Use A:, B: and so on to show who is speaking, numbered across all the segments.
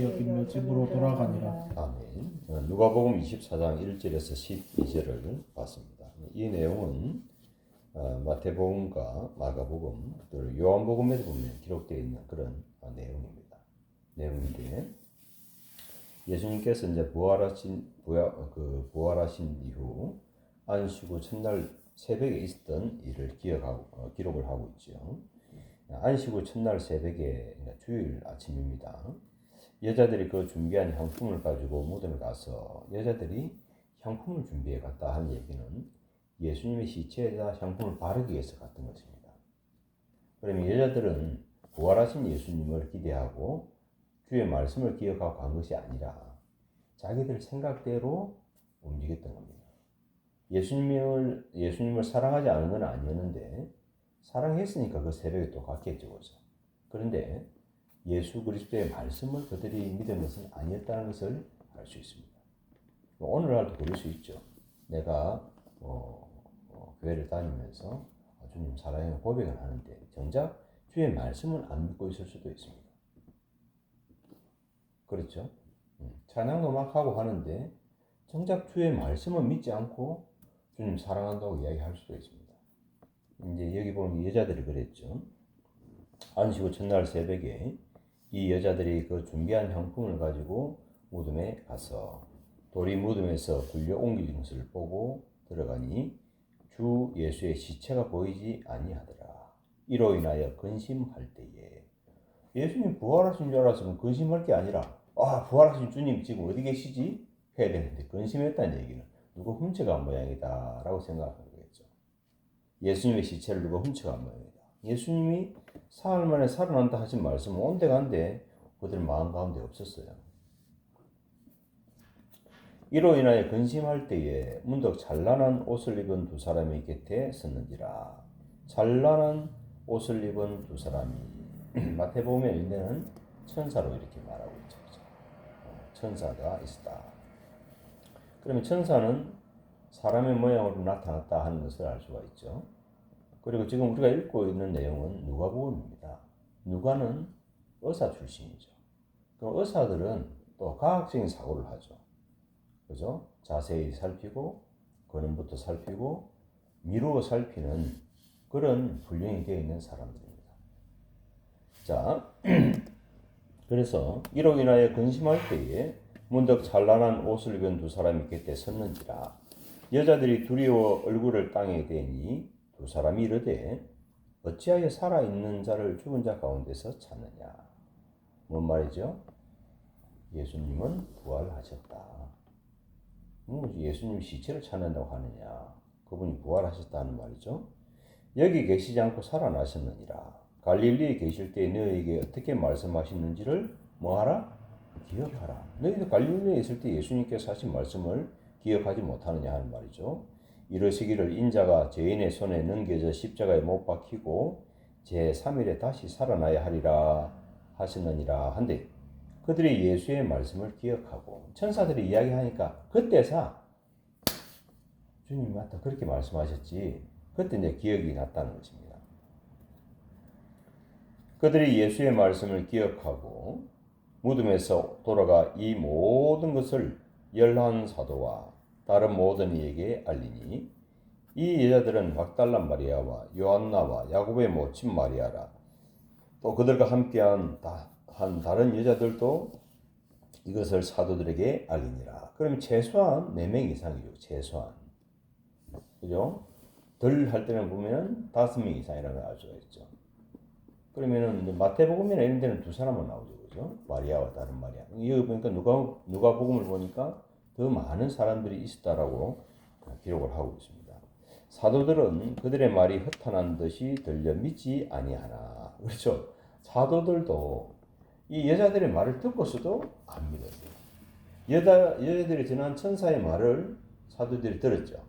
A: 여기며 집으로 돌아가니라.
B: 아멘. 누가복음 24장 1절에서 12절을 봤습니다. 이 내용은 마태복음과 마가복음, 또 요한복음에도 보면 기록되어 있는 그런 내용입니다. 내용인데 예수님께서 이제 부활하신 이후 안식 후 첫날 새벽에 있었던 일을 기록을 하고 있죠. 안식 후 첫날 새벽에 주일 아침입니다. 여자들이 그 준비한 향품을 가지고 무덤에 가서 여자들이 향품을 준비해 갔다 한 얘기는 예수님의 시체에다 향품을 바르기 위해서 갔던 것입니다. 그러면 여자들은 부활하신 예수님을 기대하고 주의 말씀을 기억하고 간 것이 아니라 자기들 생각대로 움직였던 겁니다. 예수님을 사랑하지 않은 건 아니었는데 사랑했으니까 그 새벽에 또 갔겠죠. 그죠? 그런데 예수 그리스도의 말씀을 그들이 믿은 것은 아니었다는 것을 알 수 있습니다. 오늘날도 그럴 수 있죠. 내가 교회를 다니면서 주님 사랑해 고백을 하는데 정작 주의 말씀은 안 믿고 있을 수도 있습니다. 그렇죠? 찬양도 막 하고 하는데 정작 주의 말씀은 믿지 않고 주님 사랑한다고 이야기할 수도 있습니다. 이제 여기 보면 여자들이 그랬죠. 안식 후 첫날 새벽에 이 여자들이 그 준비한 향품을 가지고 무덤에 가서 돌이 무덤에서 굴려 옮기는 것을 보고 들어가니 주 예수의 시체가 보이지 아니하더라. 이로 인하여 근심할 때에 예수님 부활하신 줄 알았으면 근심할 게 아니라 부활하신 주님 지금 어디 계시지? 해야 되는데 근심했다는 얘기는 누가 훔쳐간 모양이다 라고 생각하는 거겠죠. 예수님의 시체를 누가 훔쳐간 모양이다. 예수님이 사흘 만에 살아난다 하신 말씀은 온데간데 그들 마음 가운데 없었어요. 이로 인하여 근심할 때에 문득 찬란한 옷을 입은 두 사람이 곁에 섰는지라. 찬란한 옷을 입은 두 사람이 마태복음에 있는 천사로 이렇게 말하고 있죠. 천사가 있었다. 그러면 천사는 사람의 모양으로 나타났다 하는 것을 알 수가 있죠. 그리고 지금 우리가 읽고 있는 내용은 누가복음입니다. 누가는 의사 출신이죠. 그럼 의사들은 또 과학적인 사고를 하죠. 그죠? 자세히 살피고 근원부터 살피고 미루어 살피는 그런 훈련이 되어 있는 사람들입니다. 자, 그래서 이로 인하여 근심할 때에 문득 찬란한 옷을 입은 두 사람이 곁에 섰는지라. 여자들이 두려워 얼굴을 땅에 대니 두 사람이 이르되 어찌하여 살아있는 자를 죽은 자 가운데서 찾느냐. 뭔 말이죠? 예수님은 부활하셨다. 예수님 시체를 찾는다고 하느냐. 그분이 부활하셨다는 말이죠. 여기 계시지 않고 살아나셨느니라. 갈릴리에 계실 때 너희에게 어떻게 말씀하셨는지를 뭐하라? 기억하라. 너희도 갈릴리에 있을 때 예수님께서 하신 말씀을 기억하지 못하느냐 하는 말이죠. 이러시기를 인자가 죄인의 손에 넘겨져 십자가에 못 박히고 제3일에 다시 살아나야 하리라 하셨느니라 한데 그들이 예수의 말씀을 기억하고 천사들이 이야기하니까 그때사 주님 맞다 그렇게 말씀하셨지 그때 이제 기억이 났다는 것입니다. 그들이 예수의 말씀을 기억하고 무덤에서 돌아가 이 모든 것을 11 사도와 다른 모든 이에게 알리니 이 여자들은 막달라 마리아와 요한나와 야곱의 모친 마리아라. 또 그들과 함께한 다른 여자들도 이것을 사도들에게 알리니라. 그러면 최소한 4명 이상이죠. 최소한. 그죠? 덜 할 때는 보면 5명 이상이라는 걸 알 수가 있죠. 그러면은 마태복음이나 이런 데는 두 사람만 나오죠. 그죠? 마리아와 다른 마리아. 여기 보니까 누가복음을 보니까 더 많은 사람들이 있었다라고 기록을 하고 있습니다. 사도들은 그들의 말이 허탄한 듯이 들려 믿지 아니하나. 그렇죠? 사도들도 이 여자들의 말을 듣고서도 안 믿었어요. 여자들이 전한 천사의 말을 사도들이 들었죠.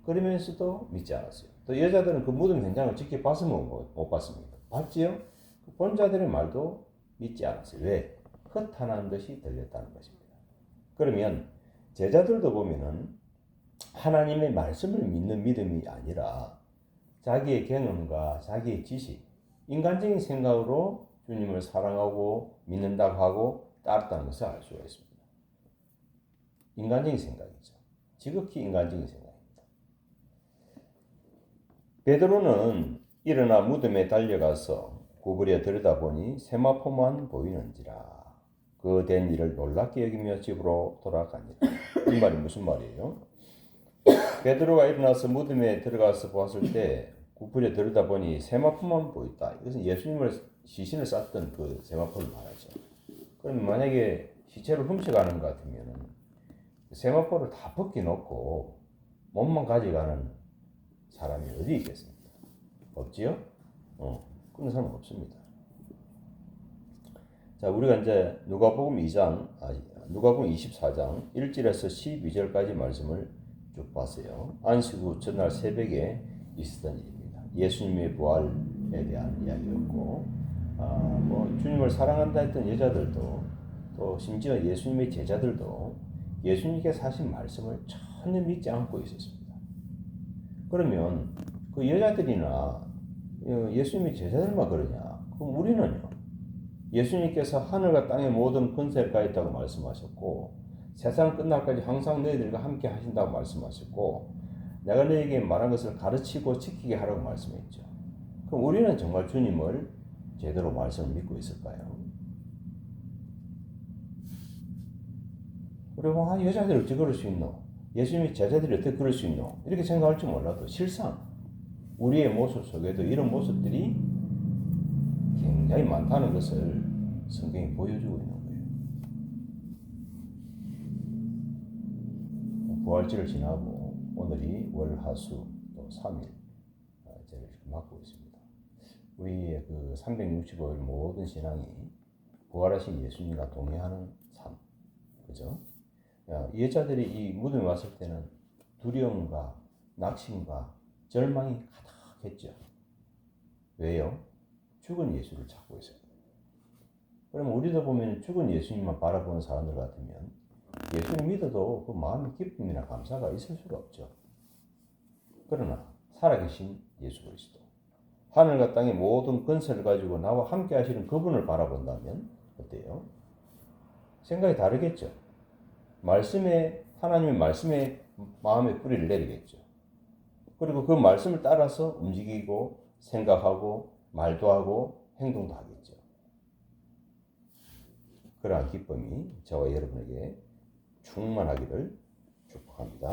B: 그러면서도 믿지 않았어요. 또 여자들은 그 무덤 현장을 직접 봤으면 못 봤습니다. 봤지요? 본 자들의 말도 믿지 않았어요. 왜? 허탄한 듯이 들렸다는 것입니다. 그러면 제자들도 보면은 하나님의 말씀을 믿는 믿음이 아니라 자기의 경험과 자기의 지식, 인간적인 생각으로 주님을 사랑하고 믿는다고 하고 따랐다는 것을 알 수가 있습니다. 인간적인 생각이죠. 지극히 인간적인 생각입니다. 베드로는 일어나 무덤에 달려가서 구부려 들여다보니 세마포만 보이는지라 그 된 일을 놀랍게 여기며 집으로 돌아가니라. 이 말이 무슨 말이에요? 베드로가 일어나서 무덤에 들어가서 보았을 때 구부려 들여다보니 세마포만 보였다. 이것은 예수님을 시신을 쌌던 그 세마포를 말하죠. 그럼 만약에 시체를 훔쳐가는 것 같으면 세마포를 다 벗겨놓고 몸만 가져가는 사람이 어디 있겠습니까? 없지요? 그런 사람은 없습니다. 자, 우리가 이제 누가복음 24장 1절에서 12절까지 말씀을 쭉 봤어요. 안식 후 전날 새벽에 있었던 일입니다. 예수님의 부활에 대한 이야기였고, 주님을 사랑한다 했던 여자들도 또 심지어 예수님의 제자들도 예수님께서 하신 말씀을 전혀 믿지 않고 있었습니다. 그러면 그 여자들이나 예수님의 제자들만 그러냐? 그럼 우리는요? 예수님께서 하늘과 땅의 모든 권세를 가졌다고 말씀하셨고 세상 끝날까지 항상 너희들과 함께 하신다고 말씀하셨고 내가 너희에게 말한 것을 가르치고 지키게 하라고 말씀했죠. 그럼 우리는 정말 주님을 제대로 말씀을 믿고 있을까요? 그리고 여자들이 어떻게 그럴 수 있노? 예수님의 제자들이 어떻게 그럴 수 있노? 이렇게 생각할지 몰라도 실상 우리의 모습 속에도 이런 모습들이 굉장히 많다는 것을 성경이 보여주고 있는 거예요. 부활절을 지나고 오늘이 월, 화, 수 또 3일 제를 맞고 있습니다. 우리의 그 365일 모든 신앙이 부활하신 예수님과 동행하는 삶, 그죠? 이 여자들이 이 무덤에 왔을 때는 두려움과 낙심과 절망이 가득했죠. 왜요? 죽은 예수를 찾고 있어요. 그러면 우리도 보면 죽은 예수님만 바라보는 사람들 같으면 예수를 믿어도 그 마음의 기쁨이나 감사가 있을 수가 없죠. 그러나 살아계신 예수 그리스도, 하늘과 땅의 모든 권세를 가지고 나와 함께 하시는 그분을 바라본다면 어때요? 생각이 다르겠죠. 하나님의 말씀에 마음의 뿌리를 내리겠죠. 그리고 그 말씀을 따라서 움직이고 생각하고 말도 하고 행동도 하겠죠. 그러한 기쁨이 저와 여러분에게 충만하기를 축복합니다.